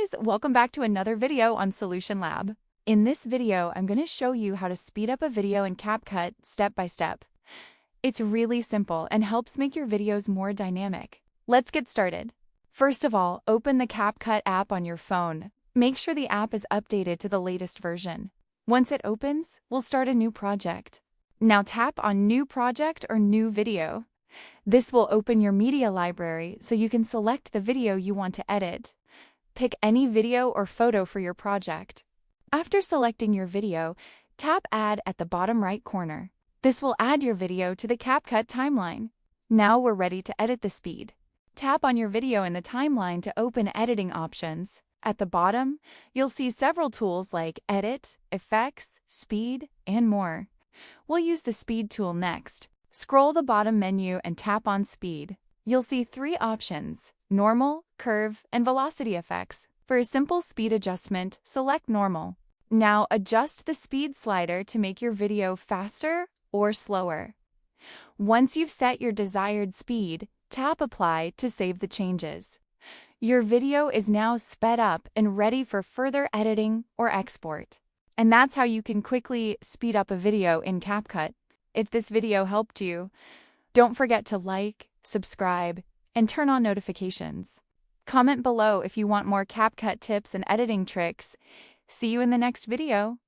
guys, welcome back to another video on Solution Lab. In this video, I'm going to show you how to speed up a video in CapCut step by step. It's really simple and helps make your videos more dynamic. Let's get started. First of all, open the CapCut app on your phone. Make sure the app is updated to the latest version. Once it opens, we'll start a new project. Now tap on New Project or New Video. This will open your media library so you can select the video you want to edit. Pick any video or photo for your project. After selecting your video, tap Add at the bottom right corner. This will add your video to the CapCut timeline. Now we're ready to edit the speed. Tap on your video in the timeline to open editing options. At the bottom, you'll see several tools like Edit, Effects, Speed, and more. We'll use the Speed tool next. Scroll the bottom menu and tap on Speed. You'll see three options: Normal, Curve, and Velocity effects. For a simple speed adjustment, select Normal. Now adjust the speed slider to make your video faster or slower. Once you've set your desired speed, tap Apply to save the changes. Your video is now sped up and ready for further editing or export. And that's how you can quickly speed up a video in CapCut. If this video helped you, don't forget to like, subscribe, and turn on notifications. Comment below if you want more CapCut tips and editing tricks. See you in the next video.